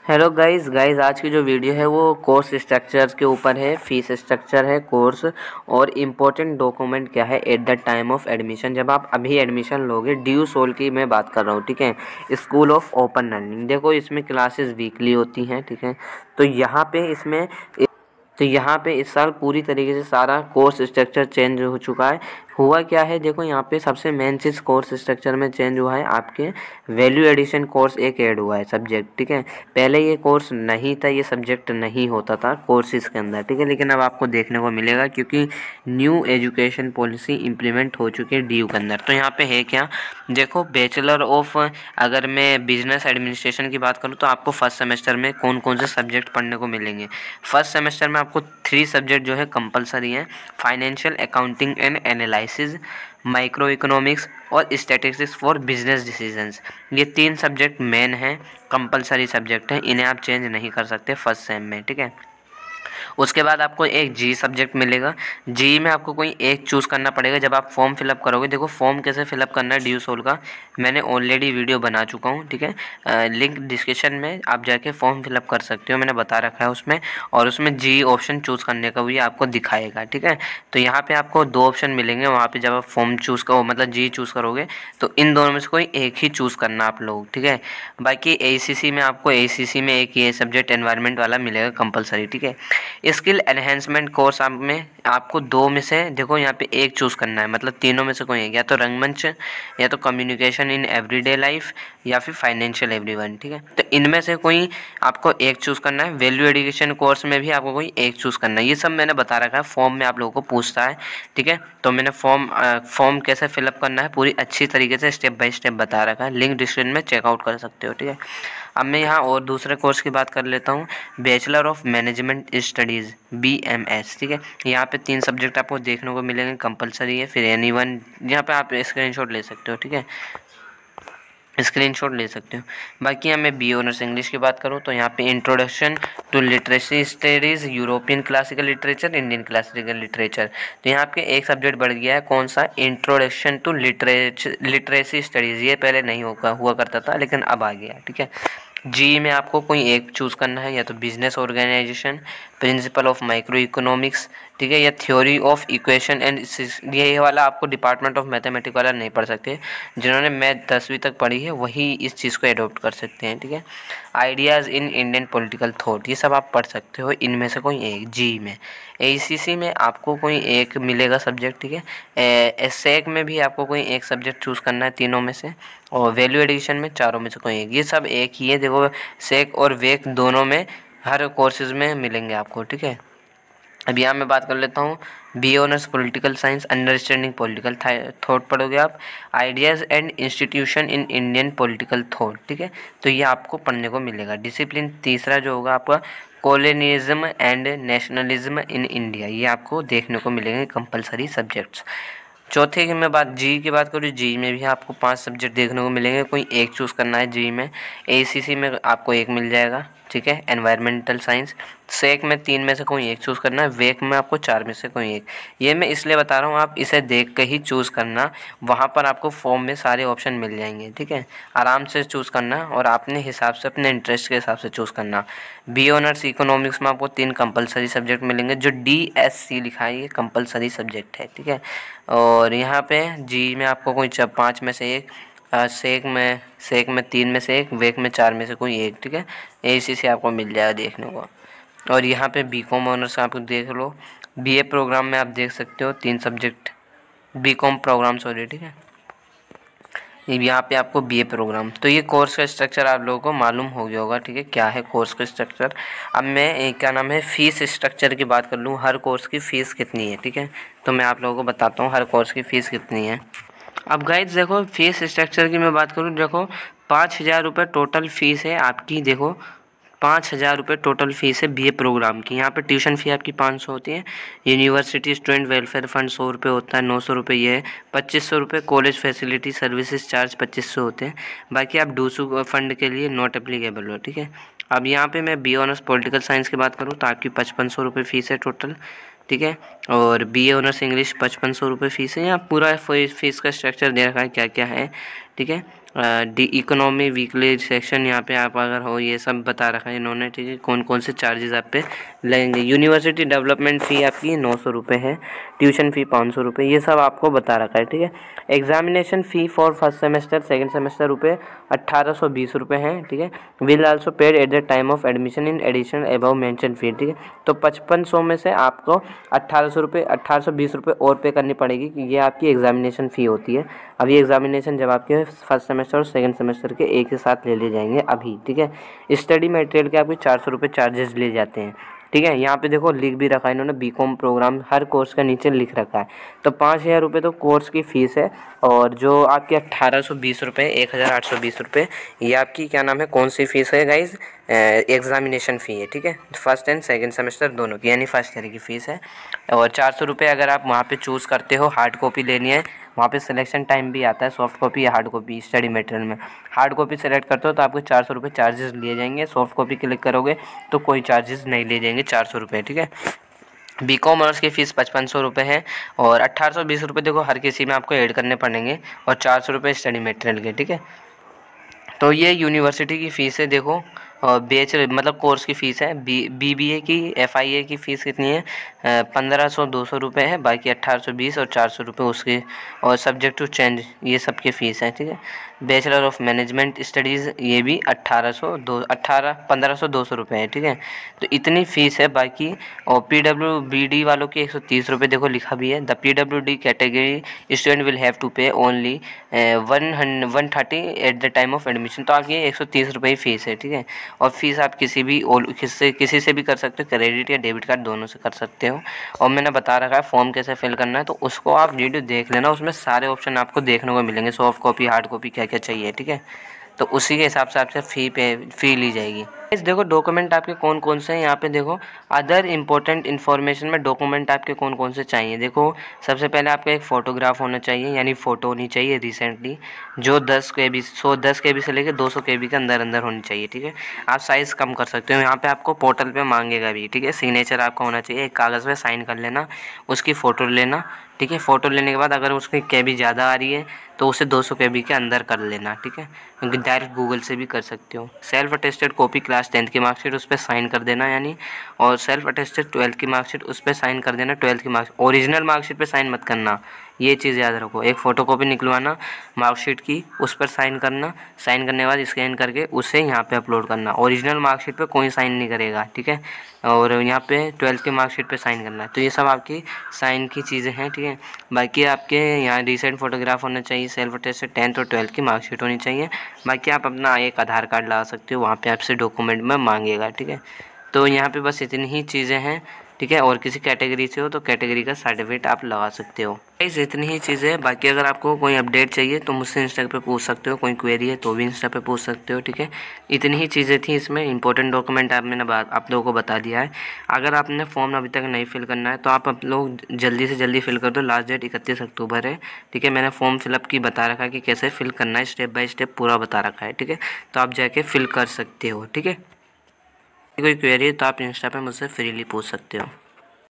Hello guys आज की जो वीडियो है वो कोर्स स्ट्रक्चर के ऊपर है। फीस स्ट्रक्चर है कोर्स और इम्पोर्टेंट डॉक्यूमेंट क्या है eight the time of admission, जब आप अभी एडमिशन लोगे। ड्यू सोल की मैं बात कर रहा हूँ, ठीक है। स्कूल ऑफ ओपन लर्निंग, देखो इसमें क्लासेस वीकली होती हैं, ठीक है। तो यहाँ पे इस साल पूरी तरीके से सारा कोर्स स्ट्रक्चर चेंज हो चुका है। हुआ क्या है, देखो यहाँ पे सबसे मेन चीज़ कोर्स स्ट्रक्चर में चेंज हुआ है, आपके वैल्यू एडिशन कोर्स एक ऐड हुआ है सब्जेक्ट, ठीक है। पहले ये कोर्स नहीं था, ये सब्जेक्ट नहीं होता था कोर्सेज के अंदर, ठीक है। लेकिन अब आपको देखने को मिलेगा क्योंकि न्यू एजुकेशन पॉलिसी इम्प्लीमेंट हो चुकी है ड्यू के अंदर। तो यहाँ पे है क्या, देखो बैचलर ऑफ, अगर मैं बिजनेस एडमिनिस्ट्रेशन की बात करूँ तो आपको फर्स्ट सेमेस्टर में कौन कौन से सब्जेक्ट पढ़ने को मिलेंगे। फर्स्ट सेमेस्टर में आपको 3 सब्जेक्ट जो है कंपलसरी हैं, financial accounting and analysis, micro economics और स्टैटिस्टिक्स फॉर बिजनेस डिसीजंस। ये 3 सब्जेक्ट मेन हैं, कंपलसरी सब्जेक्ट हैं, इन्हें आप चेंज नहीं कर सकते फर्स्ट सेम में, ठीक है। उसके बाद आपको एक जी सब्जेक्ट मिलेगा। जी में आपको कोई एक चूज़ करना पड़ेगा जब आप फॉर्म फिलअप करोगे। देखो फॉर्म कैसे फिलअप करना है ड्यू सोल का, मैंने ऑलरेडी वीडियो बना चुका हूँ, ठीक है। लिंक डिस्क्रिप्शन में आप जाके फॉर्म फिलअप कर सकते हो, मैंने बता रखा है उसमें। और उसमें जी ऑप्शन चूज़ करने का भी आपको दिखाएगा, ठीक है। तो यहाँ पे आपको 2 ऑप्शन मिलेंगे, वहाँ पे जब आप फॉर्म चूज़ करो मतलब जी चूज़ करोगे तो इन दोनों में से कोई एक ही चूज़ करना आप लोग, ठीक है। बाकी एसीसी में आपको एसीसी में एक ये सब्जेक्ट एनवायरनमेंट वाला मिलेगा कंपलसरी, ठीक है। स्किल एनहेंसमेंट कोर्स आप में आपको 2 में से देखो यहाँ पे एक चूज़ करना है, मतलब तीनों में से कोई एक, या तो रंगमंच, या तो कम्युनिकेशन इन एवरीडे लाइफ, या फिर फाइनेंशियल एवरीवन, ठीक है। तो इनमें से कोई आपको एक चूज़ करना है। वैल्यू एडिशन कोर्स में भी आपको कोई एक चूज़ करना है। ये सब मैंने बता रखा है, फॉर्म में आप लोगों को पूछता है, ठीक है। तो मैंने फॉर्म कैसे फिलअप करना है पूरी अच्छी तरीके से स्टेप बाय स्टेप बता रखा है, लिंक डिस्क्रिप्शन में चेकआउट कर सकते हो, ठीक है। अब मैं यहाँ और दूसरे कोर्स की बात कर लेता हूँ, bachelor of management studies BMS, ठीक है। यहाँ पे 3 सब्जेक्ट आपको देखने को मिलेंगे, कंपलसरी है। फिर एनीवन, यहाँ पे आप स्क्रीनशॉट ले सकते हो, ठीक है, स्क्रीनशॉट ले सकते हो। बाकी यहाँ मैं बी ऑनर्स इंग्लिश की बात करूँ तो यहाँ पे introduction to literacy studies, European classical literature, Indian classical literature. तो यहाँ आपके एक सब्जेक्ट बढ़ गया है, कौन सा, इंट्रोडक्शन टू लिटरेसी स्टडीज़। ये पहले नहीं हुआ करता था लेकिन अब आ गया, ठीक है। जी में आपको कोई एक चूज़ करना है, या तो business organization, principle of micro economics, ठीक है, या थ्योरी ऑफ इक्वेशन एंड, ये वाला आपको डिपार्टमेंट ऑफ मैथमेटिक्स वाला नहीं पढ़ सकते। जिन्होंने मैथ 10वीं तक पढ़ी है वही इस चीज़ को एडॉप्ट कर सकते हैं, ठीक है। आइडियाज़ इन इंडियन पॉलिटिकल थॉट, ये सब आप पढ़ सकते हो, इनमें से कोई एक। जी में ACC में आपको कोई एक मिलेगा सब्जेक्ट, ठीक है। सेक में भी आपको कोई एक सब्जेक्ट चूज़ करना है तीनों में से, और वैल्यू एडिशन में चारों में से कोई एक। ये सब एक ही है, देखो सेक और वेक दोनों में हर कोर्सेज में मिलेंगे आपको, ठीक है। अब यहाँ मैं बात कर लेता हूँ, B honours political science, understanding political thought पढ़ोगे आप, ideas and institution in Indian political thought, ठीक है। तो ये आपको पढ़ने को मिलेगा। डिसिप्लिन तीसरा जो होगा आपका, colonialism and nationalism in India, ये आपको देखने को मिलेंगे कंपलसरी सब्जेक्ट्स। चौथे की मैं जी की बात करूँ, जी में भी आपको 5 सब्जेक्ट देखने को मिलेंगे, कोई एक चूज़ करना है जी में। ACC में आपको एक मिल जाएगा, ठीक है, एनवायरमेंटल साइंस। सेक में 3 में से कोई एक चूज़ करना है, वेक में आपको 4 में से कोई एक। ये मैं इसलिए बता रहा हूँ, आप इसे देख के ही चूज़ करना, वहाँ पर आपको फॉर्म में सारे ऑप्शन मिल जाएंगे, ठीक है। आराम से चूज़ करना और अपने हिसाब से, अपने इंटरेस्ट के हिसाब से चूज़ करना। बी ऑनर्स इकोनॉमिक्स में आपको 3 कंपलसरी सब्जेक्ट मिलेंगे, जो DSC लिखा है ये कंपलसरी सब्जेक्ट है, ठीक है। और यहाँ पे जी में आपको कोई 5 में से एक, सेक में 3 में से एक, वेक में 4 में से कोई एक, ठीक है। ACC आपको मिल जाएगा देखने को। और यहाँ पे BCom ऑनर्स आप देख लो, BA प्रोग्राम में आप देख सकते हो 3 सब्जेक्ट, BCom प्रोग्राम सॉरी, ठीक है। यहाँ पे आपको BA प्रोग्राम। तो ये कोर्स का स्ट्रक्चर आप लोगों को मालूम हो गया होगा, ठीक है, क्या है कोर्स का स्ट्रक्चर। अब मैं क्या नाम है, फ़ीस स्ट्रक्चर की बात कर लूँ, हर कोर्स की फ़ीस कितनी है, ठीक है। तो मैं आप लोगों को बताता हूँ हर कोर्स की फ़ीस कितनी है। अब गाइज देखो, फीस स्ट्रक्चर की मैं बात करूँ, देखो 5,000 रुपये टोटल फ़ीस है आपकी। देखो 5,000 रुपये टोटल फ़ीस है BA प्रोग्राम की। यहाँ पे ट्यूशन फ़ी आपकी 500 होती है, यूनिवर्सिटी स्टूडेंट वेलफेयर फ़ंड 100 रुपये होता है, 900 रुपये ये है, 2,500 रुपये कॉलेज फैसिलिटी सर्विसेज चार्ज 2,500 होते हैं। बाकी आप डूसू फंड के लिए नॉट एप्लीकेबल हो, ठीक है। अब यहाँ पे मैं बी ऑनर्स पॉलिटिकल साइंस की बात करूँ तो आपकी 5,500 रुपये फ़ीस है टोटल, ठीक है। और BA ऑनर्स इंग्लिश 5,500 रुपये फ़ीस है। यहाँ पूरा फीस का स्ट्रक्चर दे रखा है क्या क्या है, ठीक है। डी इकोनॉमी वीकली सेक्शन यहाँ पे आप अगर हो, ये सब बता रखा है इन्होंने, ठीक है। कौन कौन से चार्जेस आप पे लगेंगे। यूनिवर्सिटी डेवलपमेंट फ़ी आपकी 900 रुपये है, ट्यूशन फ़ी 500 रुपये, ये सब आपको बता रखा है, ठीक है। Examination fee for first semester second semester रुपये 1820 रुपये हैं, ठीक है। Will also paid at the time of admission in addition above mention fee, ठीक है। तो 5500 में से आपको 1820 रुपये और पे करनी पड़ेगी, कि ये आपकी एग्जामिनेशन फ़ी होती है। अभी एग्जामिनेशन जब आपके फर्स्ट सेमेस्टर और सेकंड सेमेस्टर के एक ही साथ ले लिए जाएंगे अभी, ठीक है। स्टडी मटेरियल के आपके 400 रुपये चार्जेस ले जाते हैं, ठीक है। यहाँ पे देखो लिख भी रखा है इन्होंने, बीकॉम प्रोग्राम हर कोर्स का नीचे लिख रखा है। तो 5000 रुपये तो कोर्स की फ़ीस है, और जो आपके 1820 रुपये 1820 रुपये ये आपकी क्या नाम है, कौन सी फ़ीस है गाइज़, एग्जामिनेशन फ़ी है, ठीक है। फर्स्ट एंड सेकंड सेमेस्टर दोनों की, यानी फर्स्ट ईयर की फ़ीस है। और 400 रुपये अगर आप वहाँ पे चूज़ करते हो, हार्ड कॉपी लेनी है, वहाँ पे सिलेक्शन टाइम भी आता है, सॉफ्ट कॉपी या हार्ड कॉपी स्टडी मटेरियल में। हार्ड कॉपी सेलेक्ट करते हो तो आपको 400 रुपये चार्जेस लिए जाएंगे, सॉफ्ट कॉपी क्लिक करोगे तो कोई चार्जेस नहीं लिए जाएंगे, 400 रुपये, ठीक है। बी कॉमर्स की फ़ीस 5500 रुपये है, और 1820 रुपये देखो हर किसी में आपको ऐड करने पड़ेंगे, और 400 रुपये स्टडी मटेरियल के, ठीक है। तो ये यूनिवर्सिटी की फ़ीस है देखो, और मतलब कोर्स की फ़ीस है। BBA की FIA की फ़ीस कितनी है, 1500-200 रुपये है, बाकी 1820 और 400 रुपये उसके, और सब्जेक्ट टू चेंज ये सब की फ़ीस है, ठीक है। बैचलर ऑफ मैनेजमेंट स्टडीज़ ये भी 1500-200 रुपये है, ठीक है। तो इतनी फ़ीस है बाकी। और PWBD वालों की 130 रुपये देखो लिखा भी है। The PWD category student will have to pay only 130 at the time of admission. तो आपकी 130 रुपये ही फ़ीस है, ठीक है। और फीस आप किसी से भी कर सकते हो, क्रेडिट या डेबिट कार्ड दोनों से कर सकते हो। और मैंने बता रखा है फॉर्म कैसे फिल करना है, तो उसको आप वीडियो देख लेना, उसमें सारे ऑप्शन आपको देखने को मिलेंगे, सॉफ्ट कॉपी हार्ड कॉपी क्या क्या चाहिए, ठीक है। तो उसी के हिसाब से आपसे फ़ी ली जाएगी। इस देखो डॉक्यूमेंट आपके कौन कौन से हैं, यहाँ पे देखो अदर इंपॉर्टेंट इन्फॉर्मेशन में डॉक्यूमेंट आपके कौन कौन से चाहिए। देखो सबसे पहले आपका एक फ़ोटोग्राफ होना चाहिए, यानी फ़ोटो होनी चाहिए रिसेंटली, जो 10 KB 110 KB से लेकर 200 KB के अंदर अंदर होनी चाहिए, ठीक है। आप साइज़ कम कर सकते हो, यहाँ पे आपको पोर्टल पे मांगेगा भी, ठीक है। सिग्नेचर आपका होना चाहिए, एक कागज़ पे साइन कर लेना, उसकी फ़ोटो लेना, ठीक है। फ़ोटो लेने के बाद अगर उसकी KB ज़्यादा आ रही है तो उसे 200 KB के अंदर कर लेना, ठीक है। क्योंकि डायरेक्ट गूगल से भी कर सकते हो। Self attested copy class 10th की मार्कशीट उस पर साइन कर देना, यानी, और सेल्फ अटेस्टेड 12th की मार्कशीट उस पर साइन कर देना। 12th की मार्कशीट ओरिजिनल मार्कशीट पे साइन मत करना, ये चीज़ याद रखो। एक फ़ोटोकॉपी निकलवाना मार्कशीट की, उस पर साइन करना, साइन करने के बाद स्कैन करके उसे यहाँ पे अपलोड करना। ओरिजिनल मार्कशीट पे कोई साइन नहीं करेगा, ठीक है। और यहाँ पे 12th की मार्कशीट पे साइन करना है। तो ये सब आपकी साइन की चीज़ें हैं, ठीक है। बाकी आपके यहाँ रिसेंट फोटोग्राफ होना चाहिए, सेल्फ अटेस्टेड 10th और 12th की मार्कशीट होनी चाहिए। बाकी आप अपना एक आधार कार्ड ला सकते हो, वहाँ पे आपसे डॉक्यूमेंट में मांगेगा, ठीक है। तो यहाँ पे बस इतनी ही चीज़ें हैं, ठीक है। और किसी कैटेगरी से हो तो कैटेगरी का सर्टिफिकेट आप लगा सकते हो। गाइस इतनी ही चीज़ें हैं। बाकी अगर आपको कोई अपडेट चाहिए तो मुझसे इंस्टा पे पूछ सकते हो, कोई क्वेरी है तो भी इंस्टा पे पूछ सकते हो, ठीक है। इतनी ही चीज़ें थी इसमें, इंपॉर्टेंट डॉक्यूमेंट आप लोगों को बता दिया है। अगर आपने फॉर्म अभी तक नहीं फिल करना है तो आप लोग जल्दी से जल्दी फिल कर दो। लास्ट डेट 31 अक्टूबर है, ठीक है। मैंने फॉर्म फिलअप की बता रखा है कि कैसे फिल करना है, स्टेप बाय स्टेप पूरा बता रखा है, ठीक है। तो आप जाके फिल कर सकते हो, ठीक है। कोई क्वेरी है तो आप इंस्टा पे मुझसे फ्रीली पूछ सकते हो।